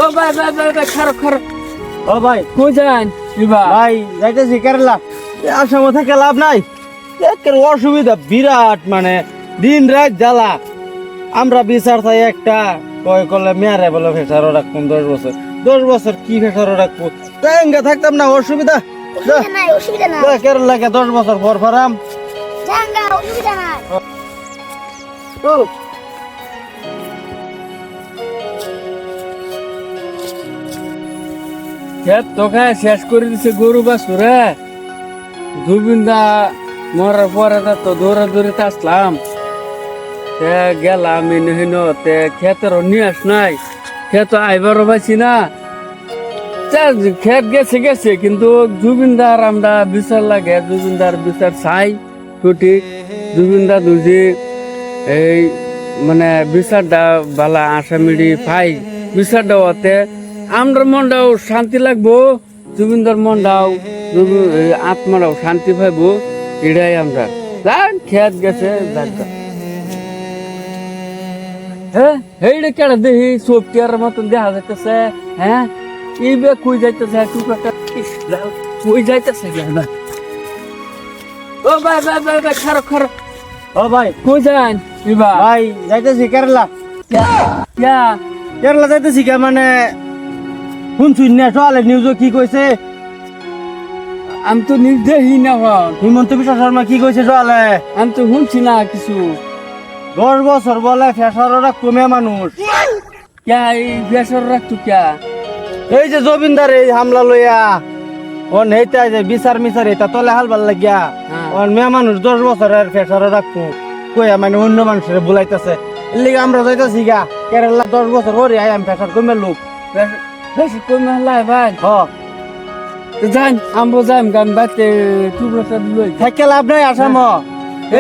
ও ভাই খারো ও ভাই কই যান ইবা ভাই যাইতেছি কেরালা আসামে থেকে লাভ নাই একের অসুবিধা বিরাট মানে দিন রাত জ্বালা আমরা বিচার চাই একটা কয় করলে মেয়ারে বলে ফেসারও রাখবো 10 বছর কি ফেসারও রাখবো তাই থাকতাম না অসুবিধা অসুবিধা নাই কেরালাকে 10 বছর পর ফারাম জাঙ্গা অসুবিধা নাই চল খেত তোকে শেষ করে দিছে গরু বাছুরে জুবিনদা মরার পরে তো দৌড়াদৌড়িতে আসলাম তে গেলাম ইনহিন তে খেতের নিয়াস নাই খেত আইবারও পাইছি না খেত গেছে কিন্তু জুবিনদার আমরা বিচার লাগে জুবিনদার বিচার চাই ছুটি জুবিনদা দুজি এই মানে বিচারটা বালা আসামিডি পাই বিচারটা হতে আমরা মনটাও শান্তি লাগবো জুবিনদার মনটাও আত্মাটাও শান্তি পাইবো এটাই আমরা যাক খেত গেছে হ্যাঁ এইটা কেন দেখি সোফটিয়ার মতন দেখা যাইতেছে হ্যাঁ এই বে কই যাইতেছে কই যাইতেছে ও ভাই খারো ও ভাই কই যান ইবা ভাই যাইতেছি কেরালা ইয়া কেরালা যাইতেছি কে মানে শুনছুই না চলে নিউজ কি কইছে আমি তো দেখি না হিমন্ত বিশ্ব শর্মা কি কইছে চলে আমি তো শুনছি না কিছু 10 বছর বলে ফেসাররা কমে মানুষ ক্যা এই বেসর রাখতো ক্যা এই যে জবিনদার এই হামলা লইয়া ও নেতা যে বিচার মিচার এটা তলে হালবার লাগিয়া ও মেয়ে মানুষ 10 বছরের ফেসারও রাখতো কইয়া মানে অন্য মানুষের বুলাইতেছে এর লিগে আমরা যাইতেছি গা কেরালা 10 বছর ওরে আই আমি ফেসার কমে লোক বেশি কই মহল্লায় ভাই হ যান আমবো যাম গান বাতে টুকরোটা লই থেকে লাভ নাই আসাম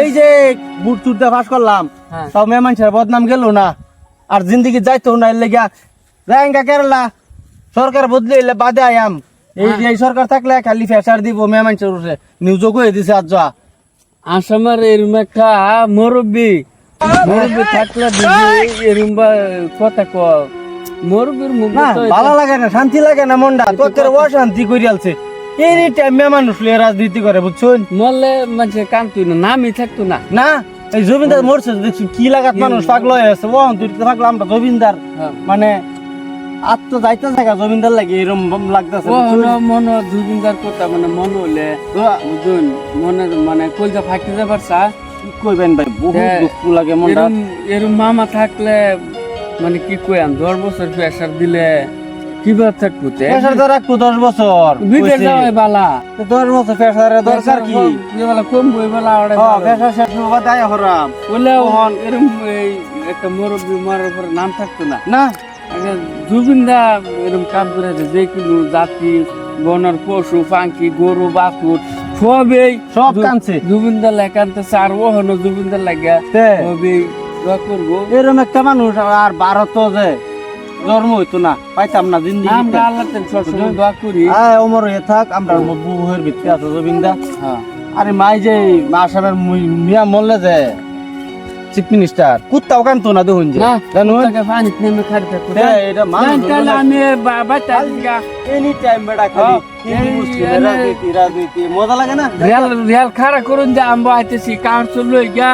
এই যে বুট চুটটা ফাঁস করলাম সব মেয়ে মানুষের বদনাম গেল না আর জিন্দগি যাইতো না এর লেগা যাইঙ্গা কেরালা সরকার বদলে এলে বাদে আয়াম এই সরকার থাকলে খালি ফেসার দিব মেয়ে মানুষের উপরে নিউজও কয়ে দিছে আজ আসামের এরম একটা মুরব্বী থাকলে এরম কথা ক মুরব্বীর মুখ ভালো লাগে না শান্তি লাগে না মনটা তোর অশান্তি করিয়ালছে এই টাইম মেয়ে মানুষ লিয়ে রাজনীতি করে বুঝছুন মরলে মানুষের কামতুই না নামই থাকতো না না এই জমিদার মরছে দেখছি কি লাগাত মানুষ পাগল হয়ে আছে ও তুই থাকলো আমরা জমিদার মানে আত্ম যাইতে থাকা জমিদার লাগে এরকম লাগতেছে মনে জুবিনদার কথা মানে মনে হলে বুঝুন মনে মানে কলজা ফাঁকি যাবার চা কি কইবেন ভাই বহুত দুঃখ লাগে মনটা এরম মামা থাকলে মানে কি কইয়াম 10 বছর প্রেসার দিলে কিভাবে থাকবো প্রেসার তো রাখবো 10 বছর বিদেশ যাওয়াই বালা 10 বছর প্রেসারের দরকার কি বেলা কম বই বেলা আড়ে প্রেসার শেষ হওয়া দায় হরাম বলে এরম এই একটা মুরব্বী মরার পরে নাম থাকতো না না জুবিনদা এরকম কাম করে যে কোনো জাতি বনের পশু পাখি গরু বাছুর সব কানছে জুবিনদা লেখানতে আর ওহনো জুবিনদা লাগা সবই দোয়া করবো এরকম একটা মানুষ আর ভারত যে জন্ম হইতো না পাইতাম না জিন্দিগি আমরা আল্লাহ সবসময় দোয়া করি ওমর হয়ে থাক আমরা বুহের ভিতরে আছে জুবিনদা হ্যাঁ আরে মাই যে আসামের মিয়া মরলে যে চিফ মিনিস্টার কুত্তাও কানতো না দেখুন যে জানো পানি নেমে খাড়তে এটা মানুষ আমি বাচ্চা এনি টাইম বেড়া খালি রাজনীতি মজা লাগে না রিয়াল খাড়া করুন যে আমরা আইতেছি কার চললো গিয়া